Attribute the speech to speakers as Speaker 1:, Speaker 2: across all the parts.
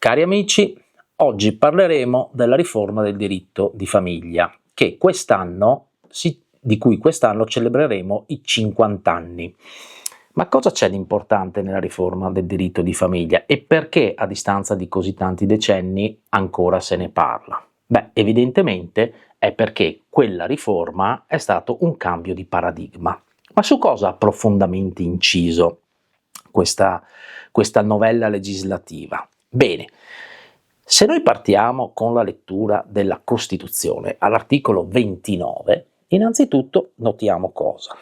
Speaker 1: Cari amici, oggi parleremo della riforma del diritto di famiglia, di cui quest'anno celebreremo i 50 anni. Ma cosa c'è di importante nella riforma del diritto di famiglia e perché a distanza di così tanti decenni ancora se ne parla? Beh, evidentemente è perché quella riforma è stato un cambio di paradigma. Ma su cosa ha profondamente inciso questa novella legislativa? Bene, se noi partiamo con la lettura della Costituzione all'articolo 29, innanzitutto notiamo cosa?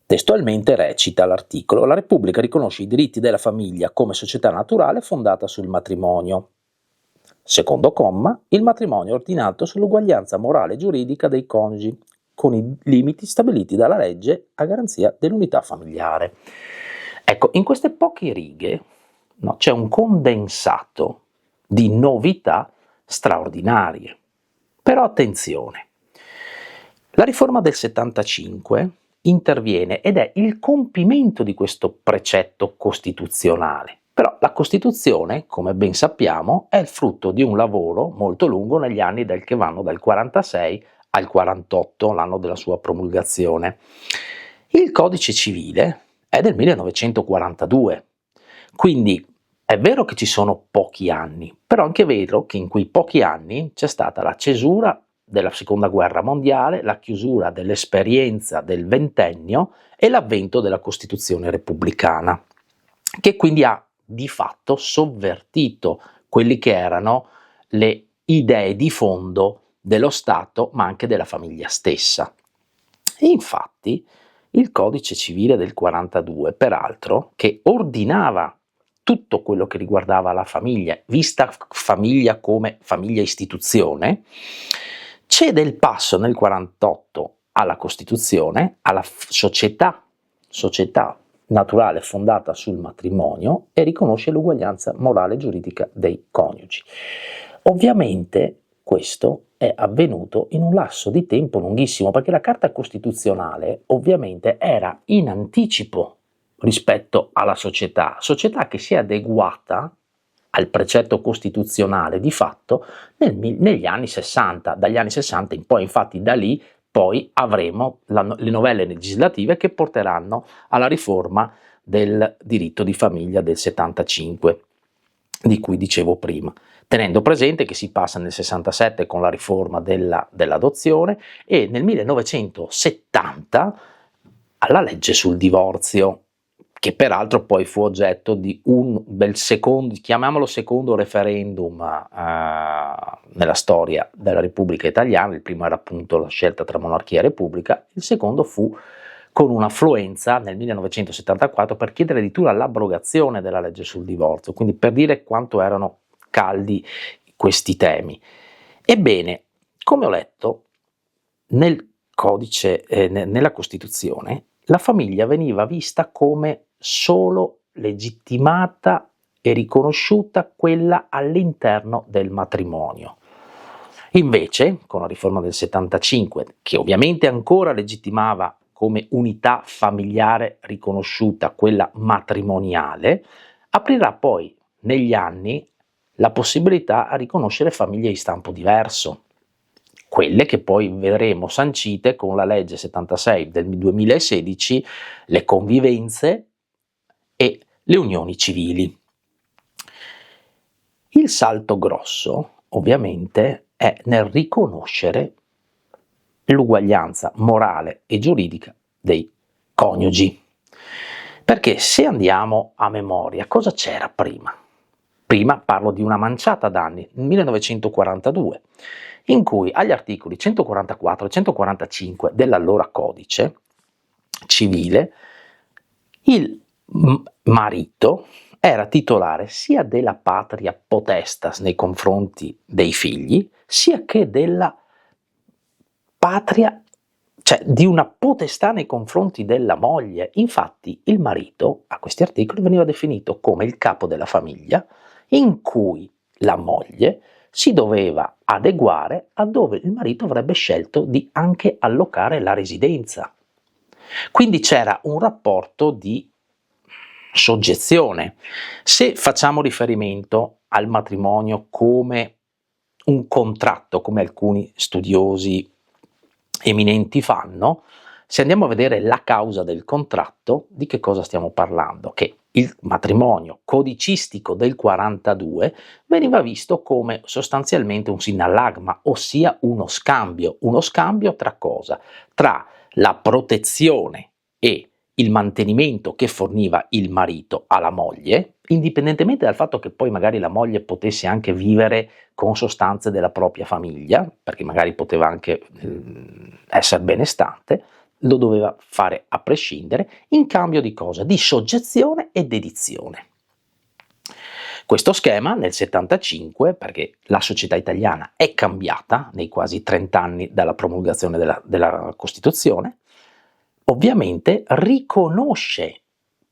Speaker 1: Testualmente recita l'articolo: la Repubblica riconosce i diritti della famiglia come società naturale fondata sul matrimonio. Secondo comma, il matrimonio è ordinato sull'uguaglianza morale e giuridica dei coniugi, con i limiti stabiliti dalla legge a garanzia dell'unità familiare. Ecco, in queste poche righe c'è un condensato di novità straordinarie. Però attenzione, la riforma del 75 interviene ed è il compimento di questo precetto costituzionale. Però la Costituzione, come ben sappiamo, è il frutto di un lavoro molto lungo negli anni che vanno dal 46 al 48, l'anno della sua promulgazione. Il Codice Civile è del 1942, quindi è vero che ci sono pochi anni, però è anche vero che in quei pochi anni c'è stata la cesura della Seconda Guerra Mondiale, la chiusura dell'esperienza del ventennio e l'avvento della Costituzione repubblicana, che quindi ha di fatto sovvertito quelli che erano le idee di fondo dello Stato, ma anche della famiglia stessa. E infatti il Codice Civile del 42, peraltro, che ordinava tutto quello che riguardava la famiglia, vista famiglia come famiglia istituzione, cede il passo nel 48 alla Costituzione, alla società naturale fondata sul matrimonio, e riconosce l'uguaglianza morale e giuridica dei coniugi. Ovviamente questo è avvenuto in un lasso di tempo lunghissimo, perché la Carta Costituzionale ovviamente era in anticipo rispetto alla società che si è adeguata al precetto costituzionale di fatto negli anni 60, dagli anni 60 in poi. Infatti da lì poi avremo le novelle legislative che porteranno alla riforma del diritto di famiglia del 75, di cui dicevo prima, tenendo presente che si passa nel 67 con la riforma dell'adozione e nel 1970 alla legge sul divorzio, che peraltro poi fu oggetto di un bel secondo, chiamiamolo secondo referendum nella storia della Repubblica Italiana. Il primo era appunto la scelta tra monarchia e repubblica, il secondo fu con un'affluenza nel 1974 per chiedere addirittura l'abrogazione della legge sul divorzio, quindi per dire quanto erano caldi questi temi. Ebbene, come ho letto, nel codice, nella Costituzione, la famiglia veniva vista come solo legittimata e riconosciuta quella all'interno del matrimonio. Invece, con la riforma del 75, che ovviamente ancora legittimava come unità familiare riconosciuta quella matrimoniale, aprirà poi negli anni la possibilità a riconoscere famiglie di stampo diverso, quelle che poi vedremo sancite con la legge 76 del 2016, le convivenze e le unioni civili. Il salto grosso, ovviamente, è nel riconoscere l'uguaglianza morale e giuridica dei coniugi. Perché se andiamo a memoria, cosa c'era prima? Prima parlo di una manciata d'anni, nel 1942, in cui agli articoli 144 e 145 dell'allora codice civile il marito era titolare sia della patria potestas nei confronti dei figli, sia che della patria, cioè di una potestà nei confronti della moglie. Infatti il marito, a questi articoli, veniva definito come il capo della famiglia, in cui la moglie si doveva adeguare a dove il marito avrebbe scelto di anche allocare la residenza. Quindi c'era un rapporto di soggezione. Se facciamo riferimento al matrimonio come un contratto, come alcuni studiosi eminenti fanno, se andiamo a vedere la causa del contratto, di che cosa stiamo parlando? Che il matrimonio codicistico del 42 veniva visto come sostanzialmente un sinallagma, ossia uno scambio tra cosa? Tra la protezione e il mantenimento che forniva il marito alla moglie, indipendentemente dal fatto che poi magari la moglie potesse anche vivere con sostanze della propria famiglia, perché magari poteva anche essere benestante, lo doveva fare a prescindere, in cambio di cosa? Di soggezione e dedizione. Questo schema nel 75, perché la società italiana è cambiata nei quasi 30 anni dalla promulgazione della Costituzione, ovviamente riconosce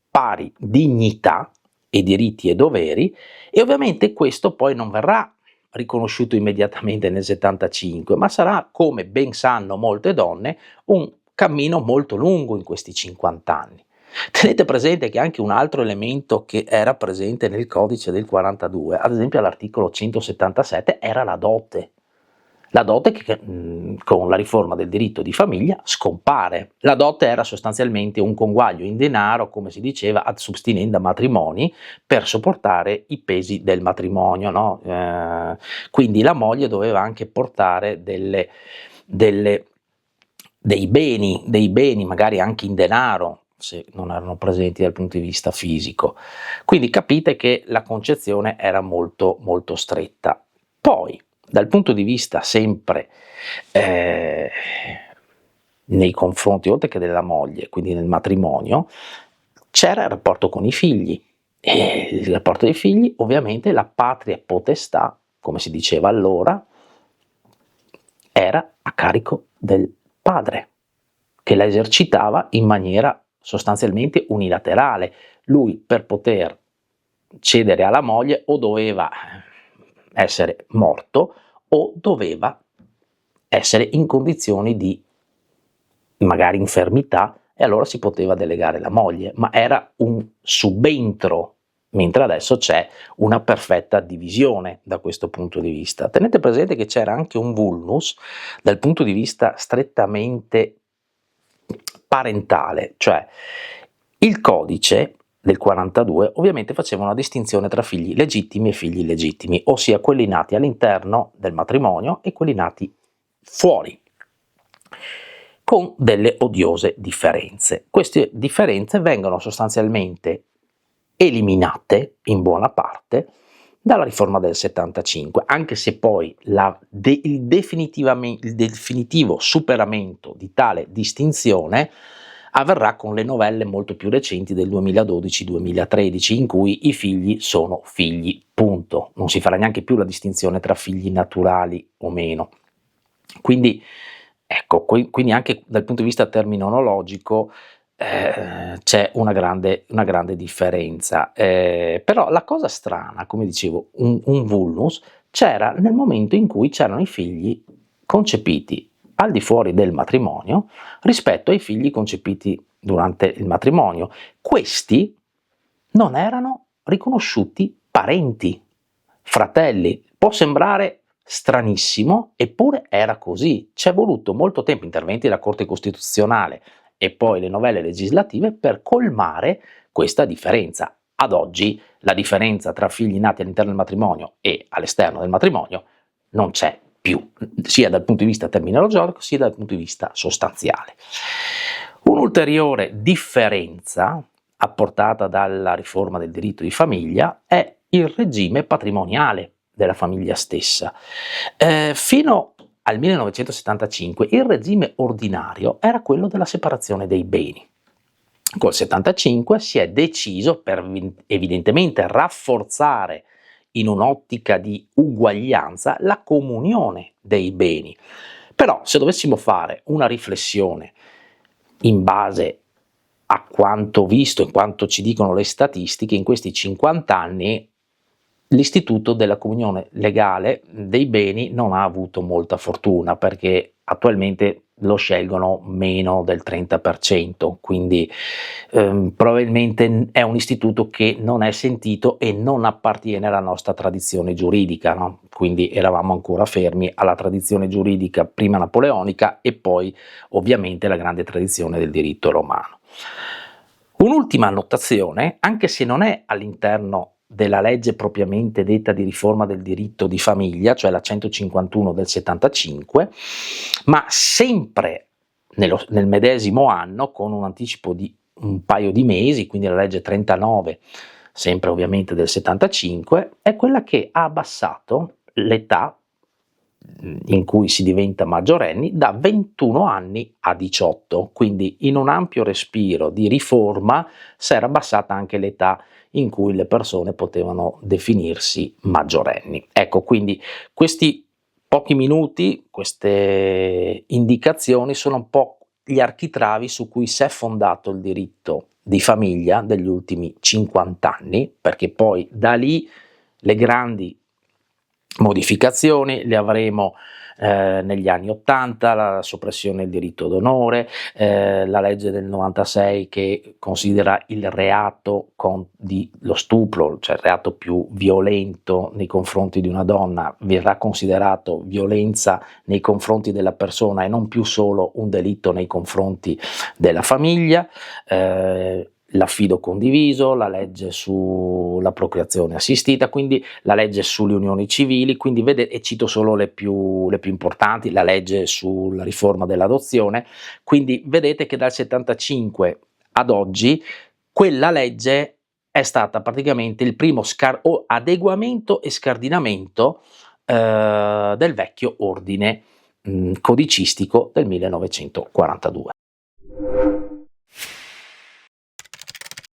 Speaker 1: pari dignità e diritti e doveri, e ovviamente questo poi non verrà riconosciuto immediatamente nel 75, ma sarà, come ben sanno molte donne, un cammino molto lungo in questi 50 anni. Tenete presente che anche un altro elemento che era presente nel codice del 42, ad esempio all'articolo 177, era la dote. La dote che con la riforma del diritto di famiglia scompare. La dote era sostanzialmente un conguaglio in denaro, come si diceva, ad substinenda matrimoni, per sopportare i pesi del matrimonio, no? Quindi la moglie doveva anche portare dei beni, magari anche in denaro, se non erano presenti dal punto di vista fisico. Quindi capite che la concezione era molto, molto stretta. Poi, dal punto di vista sempre nei confronti, oltre che della moglie, quindi nel matrimonio, c'era il rapporto con i figli. E il rapporto dei figli, ovviamente, la patria potestà, come si diceva allora, era a carico del padre, che la esercitava in maniera sostanzialmente unilaterale. Lui, per poter cedere alla moglie, o doveva essere morto o doveva essere in condizioni di magari infermità, e allora si poteva delegare la moglie, ma era un subentro, mentre adesso c'è una perfetta divisione da questo punto di vista. Tenete presente che c'era anche un vulnus dal punto di vista strettamente parentale, cioè il codice del 42 ovviamente faceva una distinzione tra figli legittimi e figli illegittimi, ossia quelli nati all'interno del matrimonio e quelli nati fuori, con delle odiose differenze. Queste differenze vengono sostanzialmente eliminate in buona parte dalla riforma del 75, anche se poi il definitivo superamento di tale distinzione avverrà con le novelle molto più recenti del 2012-2013, in cui i figli sono figli, punto. Non si farà neanche più la distinzione tra figli naturali o meno. Quindi, ecco, quindi anche dal punto di vista terminologico c'è una grande differenza. Però la cosa strana, come dicevo, un vulnus c'era nel momento in cui c'erano i figli concepiti al di fuori del matrimonio rispetto ai figli concepiti durante il matrimonio. Questi non erano riconosciuti parenti, fratelli. Può sembrare stranissimo, eppure era così. C'è voluto molto tempo, interventi della Corte Costituzionale e poi le novelle legislative, per colmare questa differenza. Ad oggi la differenza tra figli nati all'interno del matrimonio e all'esterno del matrimonio non c'è più, sia dal punto di vista terminologico sia dal punto di vista sostanziale. Un'ulteriore differenza apportata dalla riforma del diritto di famiglia è il regime patrimoniale della famiglia stessa. Fino al 1975 il regime ordinario era quello della separazione dei beni. Col 75 si è deciso, per evidentemente rafforzare in un'ottica di uguaglianza, la comunione dei beni. Però se dovessimo fare una riflessione in base a quanto visto e quanto ci dicono le statistiche, in questi 50 anni l'istituto della comunione legale dei beni non ha avuto molta fortuna, perché attualmente lo scelgono meno del 30%, quindi probabilmente è un istituto che non è sentito e non appartiene alla nostra tradizione giuridica, no? Quindi eravamo ancora fermi alla tradizione giuridica prima napoleonica e poi ovviamente la grande tradizione del diritto romano. Un'ultima annotazione, anche se non è all'interno della legge propriamente detta di riforma del diritto di famiglia, cioè la 151 del 75, ma sempre nel medesimo anno, con un anticipo di un paio di mesi, quindi la legge 39, sempre ovviamente del 75, è quella che ha abbassato l'età in cui si diventa maggiorenni da 21 anni a 18, quindi in un ampio respiro di riforma si era abbassata anche l'età in cui le persone potevano definirsi maggiorenni. Ecco, quindi questi pochi minuti, queste indicazioni sono un po' gli architravi su cui si è fondato il diritto di famiglia degli ultimi 50 anni, perché poi da lì le grandi modificazioni le avremo negli anni 80, la soppressione del diritto d'onore, la legge del 96 che considera il reato lo stupro, cioè il reato più violento nei confronti di una donna, verrà considerato violenza nei confronti della persona e non più solo un delitto nei confronti della famiglia. L'affido condiviso, la legge sulla procreazione assistita, quindi la legge sulle unioni civili, quindi vedete, e cito solo le più importanti, la legge sulla riforma dell'adozione, quindi vedete che dal 75 ad oggi quella legge è stata praticamente il primo adeguamento e scardinamento del vecchio ordine codicistico del 1942.